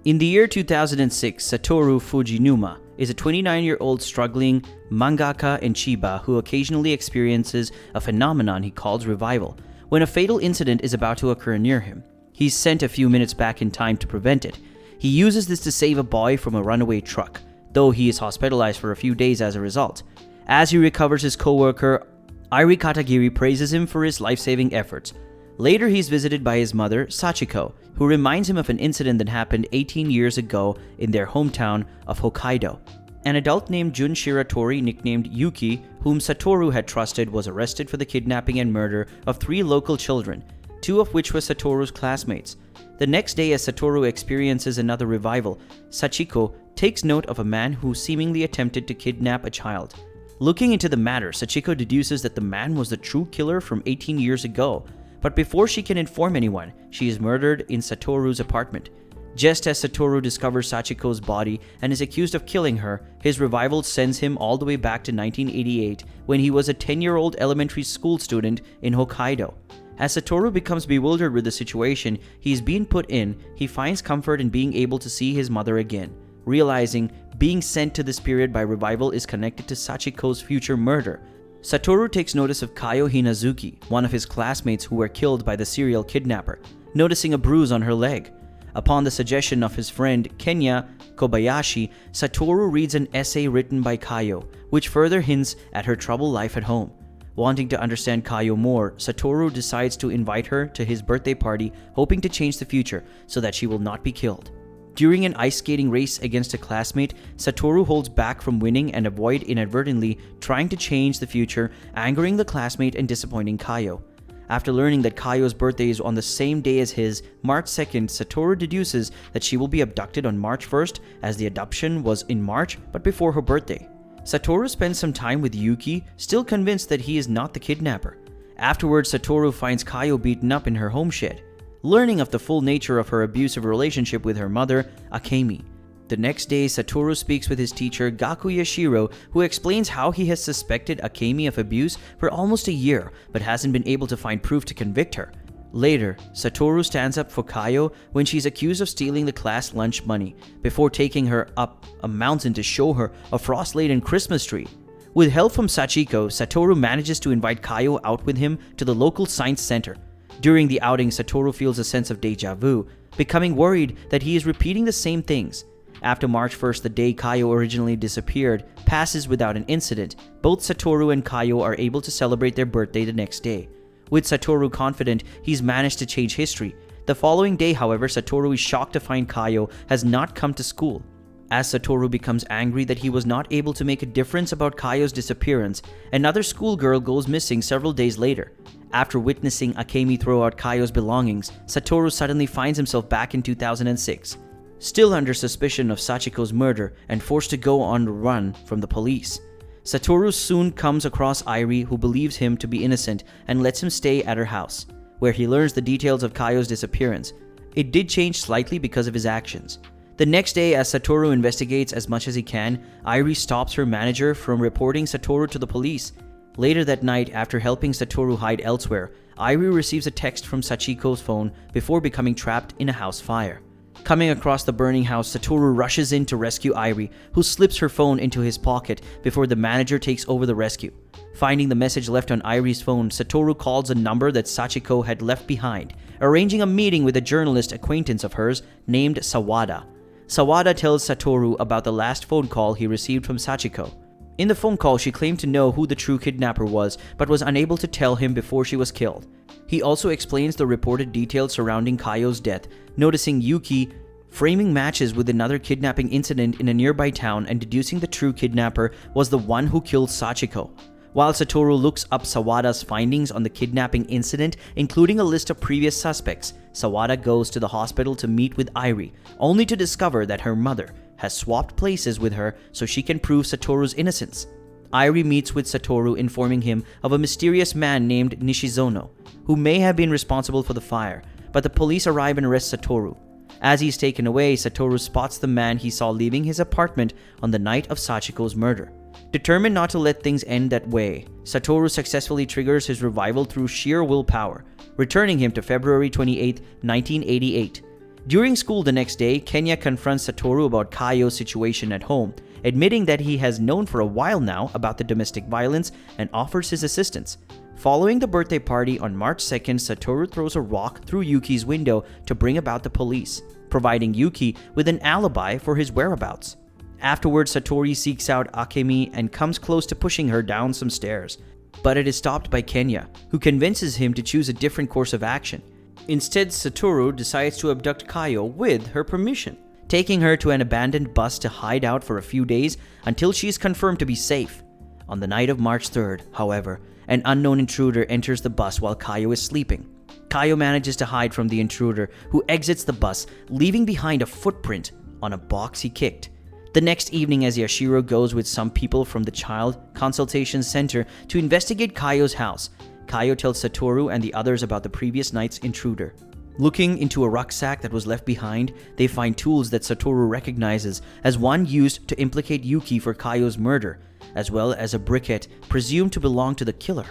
In the year 2006, Satoru Fujinuma is a 29-year-old struggling mangaka in Chiba who occasionally experiences a phenomenon he calls revival. When a fatal incident is about to occur near him, he's sent a few minutes back in time to prevent it. He uses this to save a boy from a runaway truck, though he is hospitalized for a few days as a result. As he recovers, his co-worker Airi Katagiri praises him for his life-saving efforts. Later, he's visited by his mother, Sachiko, who reminds him of an incident that happened 18 years ago in their hometown of Hokkaido. An adult named Jun Shiratori, nicknamed Yuki, whom Satoru had trusted, was arrested for the kidnapping and murder of 3 local children, 2 of which were Satoru's classmates. The next day, as Satoru experiences another revival, Sachiko takes note of a man who seemingly attempted to kidnap a child. Looking into the matter, Sachiko deduces that the man was the true killer from 18 years ago. But before she can inform anyone, she is murdered in Satoru's apartment. Just as Satoru discovers Sachiko's body and is accused of killing her, his revival sends him all the way back to 1988 when he was a 10-year-old elementary school student in Hokkaido. As Satoru becomes bewildered with the situation he's been put in, he finds comfort in being able to see his mother again, realizing being sent to this period by revival is connected to Sachiko's future murder. Satoru takes notice of Kayo Hinazuki, one of his classmates who were killed by the serial kidnapper, noticing a bruise on her leg. Upon the suggestion of his friend Kenya Kobayashi, Satoru reads an essay written by Kayo, which further hints at her troubled life at home. Wanting to understand Kayo more, Satoru decides to invite her to his birthday party, hoping to change the future so that she will not be killed. During an ice skating race against a classmate, Satoru holds back from winning and avoid inadvertently trying to change the future, angering the classmate and disappointing Kayo. After learning that Kayo's birthday is on the same day as his, March 2nd, Satoru deduces that she will be abducted on March 1st, as the abduction was in March but before her birthday. Satoru spends some time with Yuki, still convinced that he is not the kidnapper. Afterwards, Satoru finds Kayo beaten up in her home shed, learning of the full nature of her abusive relationship with her mother, Akemi. The next day, Satoru speaks with his teacher, Gakuya Shiro, who explains how he has suspected Akemi of abuse for almost a year, but hasn't been able to find proof to convict her. Later, Satoru stands up for Kayo when she's accused of stealing the class lunch money, before taking her up a mountain to show her a frost-laden Christmas tree. With help from Sachiko, Satoru manages to invite Kayo out with him to the local science center. During the outing, Satoru feels a sense of deja vu, becoming worried that he is repeating the same things. After March 1st, the day Kayo originally disappeared, passes without an incident. Both Satoru and Kayo are able to celebrate their birthday the next day. With Satoru confident he's managed to change history. The following day, however, Satoru is shocked to find Kayo has not come to school. As Satoru becomes angry that he was not able to make a difference about Kayo's disappearance, another schoolgirl goes missing several days later. After witnessing Akemi throw out Kayo's belongings, Satoru suddenly finds himself back in 2006, still under suspicion of Sachiko's murder and forced to go on the run from the police. Satoru soon comes across Airi, who believes him to be innocent and lets him stay at her house, where he learns the details of Kayo's disappearance. It did change slightly because of his actions. The next day, as Satoru investigates as much as he can, Airi stops her manager from reporting Satoru to the police. Later that night, after helping Satoru hide elsewhere, Airi receives a text from Sachiko's phone before becoming trapped in a house fire. Coming across the burning house, Satoru rushes in to rescue Airi, who slips her phone into his pocket before the manager takes over the rescue. Finding the message left on Airi's phone, Satoru calls a number that Sachiko had left behind, arranging a meeting with a journalist acquaintance of hers named Sawada. Sawada tells Satoru about the last phone call he received from Sachiko. In the phone call, she claimed to know who the true kidnapper was, but was unable to tell him before she was killed. He also explains the reported details surrounding Kayo's death, noticing Yuki framing matches with another kidnapping incident in a nearby town and deducing the true kidnapper was the one who killed Sachiko. While Satoru looks up Sawada's findings on the kidnapping incident, including a list of previous suspects, Sawada goes to the hospital to meet with Airi, only to discover that her mother has swapped places with her so she can prove Satoru's innocence. Airi meets with Satoru, informing him of a mysterious man named Nishizono, who may have been responsible for the fire, but the police arrive and arrest Satoru. As he's taken away, Satoru spots the man he saw leaving his apartment on the night of Sachiko's murder. Determined not to let things end that way, Satoru successfully triggers his revival through sheer willpower, returning him to February 28, 1988. During school the next day, Kenya confronts Satoru about Kaio's situation at home, admitting that he has known for a while now about the domestic violence and offers his assistance. Following the birthday party on March 2nd, Satoru throws a rock through Yuki's window to bring about the police, providing Yuki with an alibi for his whereabouts. Afterwards, Satoru seeks out Akemi and comes close to pushing her down some stairs, but it is stopped by Kenya, who convinces him to choose a different course of action. Instead, Satoru decides to abduct Kaio with her permission, taking her to an abandoned bus to hide out for a few days until she is confirmed to be safe. On the night of March 3rd, however, an unknown intruder enters the bus while Kaio is sleeping. Kaio manages to hide from the intruder, who exits the bus, leaving behind a footprint on a box he kicked. The next evening, as Yashiro goes with some people from the Child Consultation Center to investigate Kaio's house, Kaio tells Satoru and the others about the previous night's intruder. Looking into a rucksack that was left behind, they find tools that Satoru recognizes as one used to implicate Yuki for Kaio's murder, as well as a briquette presumed to belong to the killer.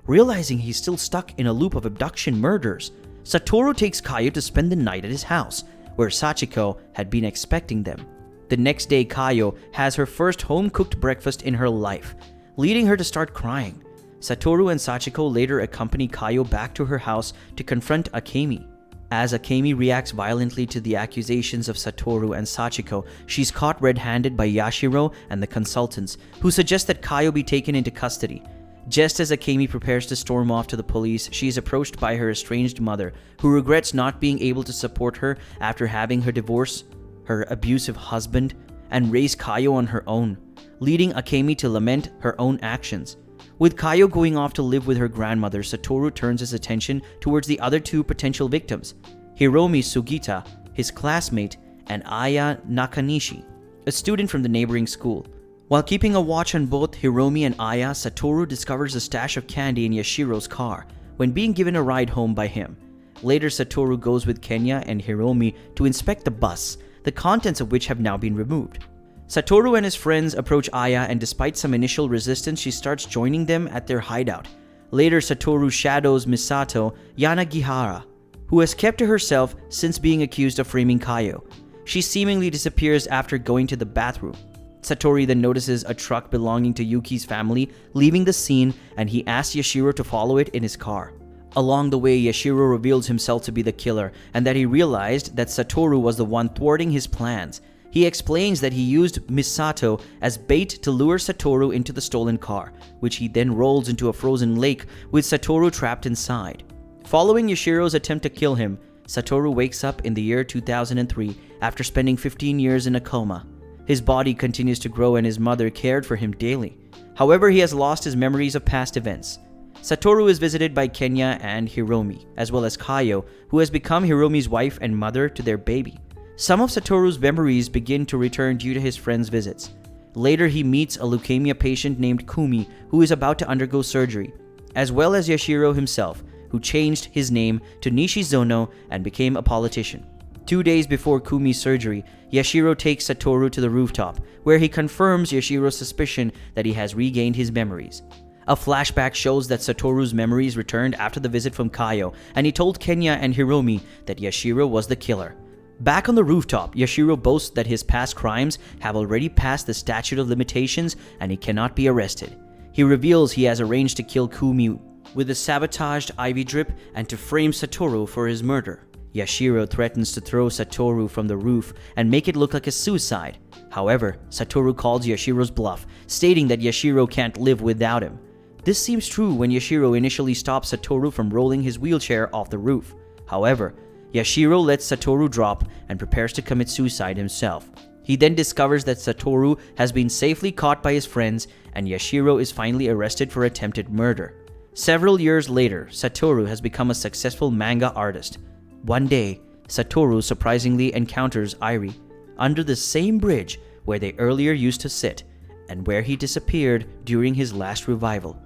Realizing he's still stuck in a loop of abduction murders, Satoru takes Kaio to spend the night at his house, where Sachiko had been expecting them. The next day, Kaio has her first home-cooked breakfast in her life, leading her to start crying. Satoru and Sachiko later accompany Kaio back to her house to confront Akemi. As Akemi reacts violently to the accusations of Satoru and Sachiko, she's caught red-handed by Yashiro and the consultants, who suggest that Kaio be taken into custody. Just as Akemi prepares to storm off to the police, she is approached by her estranged mother, who regrets not being able to support her after having her divorce her abusive husband and raise Kaio on her own, leading Akemi to lament her own actions. With Kaio going off to live with her grandmother, Satoru turns his attention towards the other two potential victims, Hiromi Sugita, his classmate, and Aya Nakanishi, a student from the neighboring school. While keeping a watch on both Hiromi and Aya, Satoru discovers a stash of candy in Yashiro's car when being given a ride home by him. Later, Satoru goes with Kenya and Hiromi to inspect the bus, the contents of which have now been removed. Satoru and his friends approach Aya, and despite some initial resistance, she starts joining them at their hideout. Later, Satoru shadows Misato Yanagihara, who has kept to herself since being accused of framing Kaio. She seemingly disappears after going to the bathroom. Satoru then notices a truck belonging to Yuki's family leaving the scene, and he asks Yashiro to follow it in his car. Along the way, Yashiro reveals himself to be the killer and that he realized that Satoru was the one thwarting his plans. He explains that he used Misato as bait to lure Satoru into the stolen car, which he then rolls into a frozen lake with Satoru trapped inside. Following Yashiro's attempt to kill him, Satoru wakes up in the year 2003 after spending 15 years in a coma. His body continues to grow and his mother cared for him daily. However, he has lost his memories of past events. Satoru is visited by Kenya and Hiromi, as well as Kaio, who has become Hiromi's wife and mother to their baby. Some of Satoru's memories begin to return due to his friends' visits. Later, he meets a leukemia patient named Kumi, who is about to undergo surgery, as well as Yashiro himself, who changed his name to Nishizono and became a politician. 2 days before Kumi's surgery, Yashiro takes Satoru to the rooftop, where he confirms Yashiro's suspicion that he has regained his memories. A flashback shows that Satoru's memories returned after the visit from Kaio, and he told Kenya and Hiromi that Yashiro was the killer. Back on the rooftop, Yashiro boasts that his past crimes have already passed the statute of limitations and he cannot be arrested. He reveals he has arranged to kill Kumi with a sabotaged IV drip and to frame Satoru for his murder. Yashiro threatens to throw Satoru from the roof and make it look like a suicide. However, Satoru calls Yashiro's bluff, stating that Yashiro can't live without him. This seems true when Yashiro initially stops Satoru from rolling his wheelchair off the roof. However, Yashiro lets Satoru drop and prepares to commit suicide himself. He then discovers that Satoru has been safely caught by his friends, and Yashiro is finally arrested for attempted murder. Several years later, Satoru has become a successful manga artist. One day, Satoru surprisingly encounters Airi under the same bridge where they earlier used to sit, and where he disappeared during his last revival.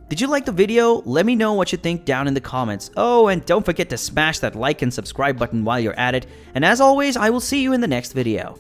Did you like the video? Let me know what you think down in the comments. Oh, and don't forget to smash that like and subscribe button while you're at it. And as always, I will see you in the next video.